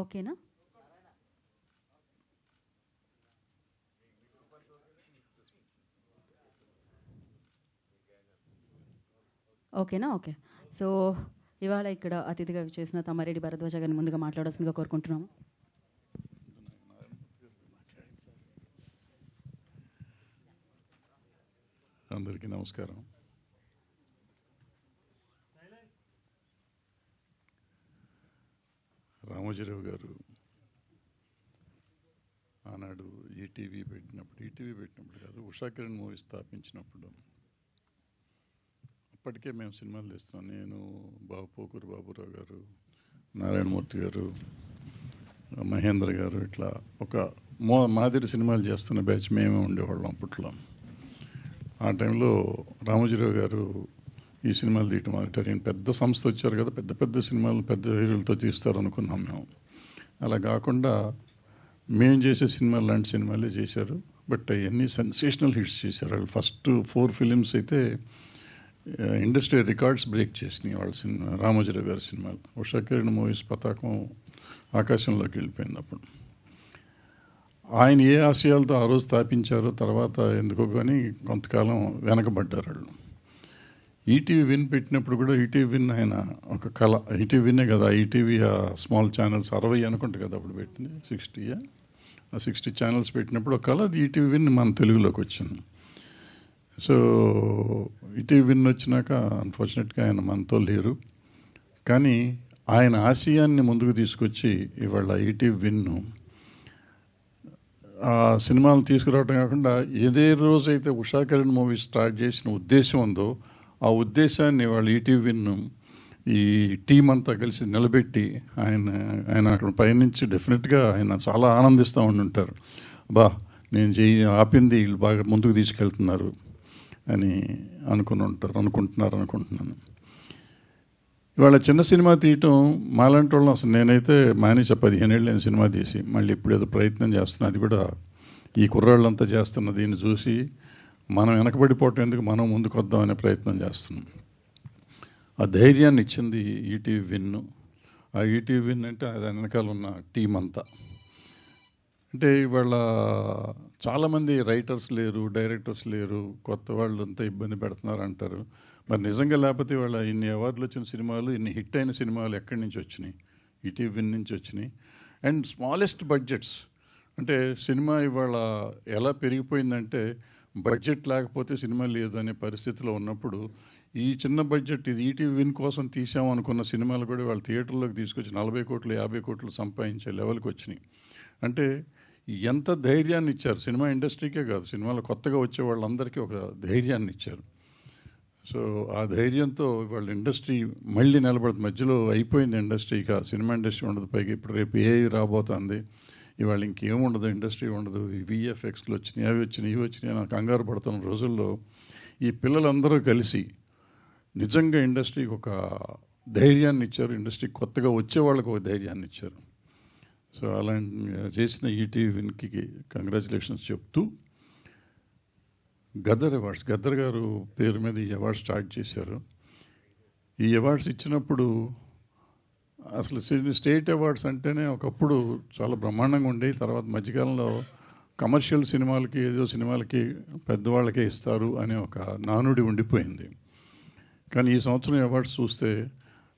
ఓకేనా? ఓకేనా? Okay. So, ఇవాళ ఇక్కడ అతిథిగా విచ్చేసిన తమ్మారెడ్డి భరద్వాజ గారిని ముందుగా మాట్లాడాల్సిందిగా కోరుకుంటున్నాము. అందరికీ నమస్కారం. రామోజీరావు గారు ఆనాడు ఈటీవీ పెట్టినప్పుడు కాదు, ఉషా కిరణ్ మూవీ స్థాపించినప్పుడు అప్పటికే మేము సినిమాలు తీస్తున్నాం. నేను పోకూరు బాబురావు గారు, నారాయణమూర్తి గారు, మహేంద్ర గారు, ఇట్లా ఒక మాదిరి సినిమాలు చేస్తున్న బ్యాచ్ మేమే ఉండేవాళ్ళం అప్పట్లో. ఆ టైంలో రామోజీరావు గారు ఈ సినిమాలు తీయటం మొదలెట్టారు. ఈయన పెద్ద సంస్థ వచ్చారు కదా, పెద్ద పెద్ద సినిమాలు పెద్ద హీరోలతో తీస్తారు అనుకున్నాం మేము. అలా కాకుండా మేము చేసే సినిమాలు లాంటి సినిమాలే చేశారు. బట్ అవన్నీ సెన్సేషనల్ హిట్స్ చేశారు. వాళ్ళు ఫస్ట్ 4 ఫిలిమ్స్ అయితే ఇండస్ట్రీ రికార్డ్స్ బ్రేక్ చేసినాయి వాళ్ళ సినిమా, రామోజీరావు గారి సినిమాలు. ఉషా కిరణ్ మూవీస్ పతాకం ఆకాశంలోకి వెళ్ళిపోయింది అప్పుడు. ఆయన ఏ ఆశయాలతో ఆ రోజు స్థాపించారో తర్వాత ఎందుకో కానీ కొంతకాలం వెనకబడ్డారు వాళ్ళు. ఈటీవీ విన్ పెట్టినప్పుడు కూడా ఈటీవీ విన్ ఆయన ఒక కళ. ఈటీవీ విన్నే కదా, ఈటీవీ స్మాల్ ఛానల్స్ 60 అనుకుంటా కదా అప్పుడు పెట్టింది, 60 ఛానల్స్ పెట్టినప్పుడు ఒక కళ. అది ఈటీవీ విన్ మన తెలుగులోకి వచ్చింది. సో ఈటీవీ విన్ వచ్చినాక అన్ఫార్చునేట్గా ఆయన మనతో లేరు. కానీ ఆయన ఆశయాన్ని ముందుకు తీసుకొచ్చి ఇవాళ ఈటీవీ విన్ను ఆ సినిమాలు తీసుకురావడం కాకుండా ఏదే రోజైతే ఉషా కిరణ్ మూవీ స్టార్ట్ చేసిన ఉద్దేశం ఉందో ఆ ఉద్దేశాన్ని వాళ్ళు ఈటీవీ విన్ను ఈ టీం అంతా కలిసి నిలబెట్టి ఆయన అక్కడ పైనుంచి డెఫినెట్గా ఆయన చాలా ఆనందిస్తూ ఉండుంటారు. నేను ఆపింది వీళ్ళు బాగా ముందుకు తీసుకెళ్తున్నారు అని అనుకుంటున్నాను. ఇవాళ చిన్న సినిమా తీయటం మాలాంటి వాళ్ళం అసలు నేనైతే మానేసా. 15 ఏళ్ళు నేను సినిమా తీసి మళ్ళీ ఇప్పుడు ఏదో ప్రయత్నం చేస్తున్నా. అది కూడా ఈ కుర్రాళ్ళంతా చేస్తున్న దీన్ని చూసి మనం వెనకబడిపోవటం ఎందుకు, మనం ముందుకు వద్దామనే ప్రయత్నం చేస్తున్నాం. ఆ ధైర్యాన్ని ఇచ్చింది ఈటీవీ విన్ను. ఆ ఈటీవీ విన్ అంటే దాని వెనకాల ఉన్న టీం అంతా. అంటే ఇవాళ చాలామంది రైటర్స్ లేరు, డైరెక్టర్స్ లేరు, కొత్త వాళ్ళు అంతా ఇబ్బంది పెడుతున్నారు అంటారు. మరి నిజంగా లేకపోతే ఇవాళ ఇన్ని అవార్డులు వచ్చిన సినిమాలు, ఇన్ని హిట్ అయిన సినిమాలు ఎక్కడి నుంచి వచ్చినాయి? ఈటీవీ విన్ నుంచి వచ్చినాయి. And smallest budgets. అంటే సినిమా ఇవాళ ఎలా పెరిగిపోయిందంటే బడ్జెట్ లేకపోతే సినిమా లేదు అనే పరిస్థితిలో ఉన్నప్పుడు ఈ చిన్న బడ్జెట్ ఇది ఈటీవీ విన్ కోసం తీసామనుకున్న సినిమాలు కూడా వాళ్ళ థియేటర్లోకి తీసుకొచ్చి 40 కోట్లు 50 కోట్లు సంపాదించే లెవెల్కి వచ్చినాయి. అంటే ఎంత ధైర్యాన్ని ఇచ్చారు సినిమా ఇండస్ట్రీకే కాదు, సినిమాలు కొత్తగా వచ్చే వాళ్ళందరికీ ఒక ధైర్యాన్ని ఇచ్చారు. సో ఆ ధైర్యంతో వాళ్ళ ఇండస్ట్రీ మళ్ళీ నిలబడుతుంది. మధ్యలో అయిపోయింది ఇండస్ట్రీ, ఇక సినిమా ఇండస్ట్రీ ఉండదు. పైకి ఇప్పుడు రేపు ఏఐ రాబోతుంది. ఇవాళ ఇంకేముండదు, ఇండస్ట్రీ ఉండదు. ఈ విఎఫ్ఎక్స్లు వచ్చినాయి, అవి వచ్చినాయి, ఇవి వచ్చినాయి. నాకు కంగారు పడుతున్న రోజుల్లో ఈ పిల్లలందరూ కలిసి నిజంగా ఇండస్ట్రీకి ఒక ధైర్యాన్ని ఇచ్చారు. ఇండస్ట్రీ కొత్తగా వచ్చే వాళ్ళకు ఒక ధైర్యాన్ని ఇచ్చారు. సో అలాంటి చేసిన ఈటీవీ విన్కి కంగ్రాచులేషన్స్ చెప్తూ, గద్దర్ అవార్డ్స్, గద్దర్ గారు పేరు మీద ఈ అవార్డ్స్ స్టార్ట్ చేశారు. ఈ అవార్డ్స్ ఇచ్చినప్పుడు అసలు స్టేట్ అవార్డ్స్ అంటేనే ఒకప్పుడు చాలా బ్రహ్మాండంగా ఉండేవి. తర్వాత మధ్యకాలంలో కమర్షియల్ సినిమాలకి, ఏదో సినిమాలకి పెద్దవాళ్ళకే ఇస్తారు అనే ఒక నానుడి ఉండిపోయింది. కానీ ఈ సంవత్సరం అవార్డ్స్ చూస్తే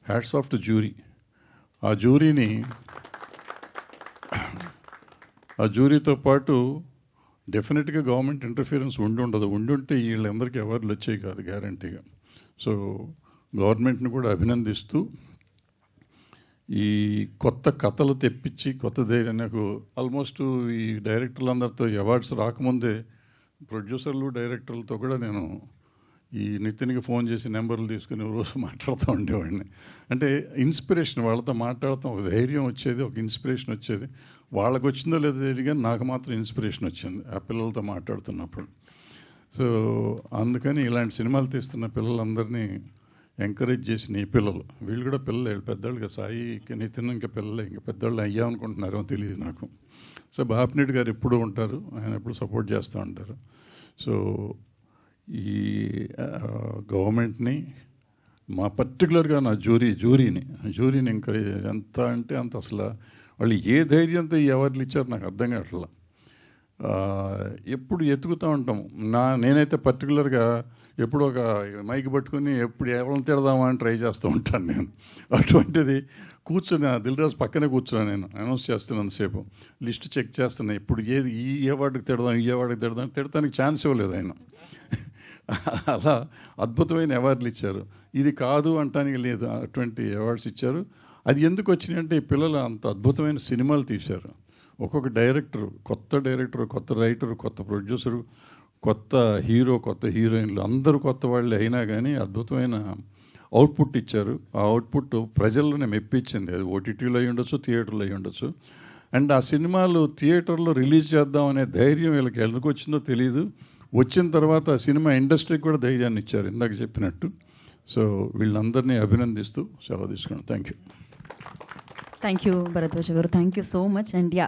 హ్యాట్స్ ఆఫ్ టు జ్యూరీ. ఆ జ్యూరీతో పాటు డెఫినెట్గా గవర్నమెంట్ ఇంటర్ఫియరెన్స్ ఉండుంటే వీళ్ళందరికీ అవార్డులు వచ్చాయి కాదు గ్యారంటీగా. సో గవర్నమెంట్ని కూడా అభినందిస్తూ ఈ కొత్త కథలు తెప్పించి కొత్త ధైర్యం, నాకు ఆల్మోస్ట్ ఈ డైరెక్టర్లందరితో అవార్డ్స్ రాకముందే ప్రొడ్యూసర్లు డైరెక్టర్లతో కూడా నేను ఈ నితిన్కి ఫోన్ చేసి నెంబర్లు తీసుకుని రోజు మాట్లాడుతూ ఉండేవాడిని. అంటే ఇన్స్పిరేషన్, వాళ్ళతో మాట్లాడతాం, ఒక ధైర్యం వచ్చేది, ఒక ఇన్స్పిరేషన్ వచ్చేది. వాళ్ళకు వచ్చిందో లేదో తెలియదు కానీ నాకు మాత్రం ఇన్స్పిరేషన్ వచ్చింది ఆ పిల్లలతో మాట్లాడుతున్నప్పుడు. సో అందుకని ఇలాంటి సినిమాలు తీస్తున్న పిల్లలందరినీ ఎంకరేజ్ చేసిన ఈ పిల్లలు, వీళ్ళు కూడా పిల్లలే, పెద్దవాళ్ళుగా సాయి నితిన్ ఇంకా పిల్లలే, ఇంకా పెద్దవాళ్ళు అయ్యామనుకుంటున్నారో తెలియదు నాకు. సో బాపినెట్ గారు ఎప్పుడూ ఉంటారు, ఆయన ఎప్పుడు సపోర్ట్ చేస్తూ ఉంటారు. సో ఈ గవర్నమెంట్ని పర్టికులర్గా నా జ్యూరీని ఎంకరేజ్, ఎంత అంటే అంత అసలు వాళ్ళు ఏ ధైర్యంతో ఈ అవార్డులు ఇచ్చారు నాకు అర్థం కావట్లా. ఎప్పుడు ఎతుకుతూ ఉంటాం. నేనైతే పర్టికులర్గా ఎప్పుడు ఒక మైక్ పట్టుకుని ఎప్పుడు ఎవరిని తిడదామా అని ట్రై చేస్తూ ఉంటాను నేను. అటువంటిది కూర్చొని దిల్రాజు పక్కనే కూర్చున్నాను, నేను అనౌన్స్ చేస్తున్నంతసేపు లిస్ట్ చెక్ చేస్తున్నాను. ఇప్పుడు ఏది ఈ అవార్డుకి తిడదాం, ఈ అవార్డుకి తిడదాం, తిడటానికి ఛాన్స్ ఇవ్వలేదు ఆయన. అలా అద్భుతమైన అవార్డులు ఇచ్చారు. ఇది కాదు అంటానికి లేదు, అటువంటి అవార్డ్స్ ఇచ్చారు. అది ఎందుకు వచ్చినాయి అంటే ఈ పిల్లలు అంత అద్భుతమైన సినిమాలు తీశారు. ఒక్కొక్క డైరెక్టరు, కొత్త రైటరు, కొత్త ప్రొడ్యూసరు, కొత్త హీరో, కొత్త హీరోయిన్లు అందరూ కొత్త వాళ్ళే అయినా కానీ అద్భుతమైన అవుట్పుట్ ఇచ్చారు. ఆ అవుట్పుట్ ప్రజల్లోనే మెప్పించింది. అది ఓటీటీలో అయి ఉండొచ్చు, థియేటర్లో అయి ఉండొచ్చు. అండ్ ఆ సినిమాలు థియేటర్లో రిలీజ్ చేద్దాం అనే ధైర్యం వీళ్ళకి ఎందుకు వచ్చిందో తెలియదు. వచ్చిన తర్వాత సినిమా ఇండస్ట్రీకి కూడా ధైర్యాన్ని ఇచ్చారు ఇందాక చెప్పినట్టు. సో వీళ్ళందరినీ అభినందిస్తూ సెలవు తీసుకున్నాను. థ్యాంక్ యూ భరద్వాజ గారు, thank you so much. And yeah,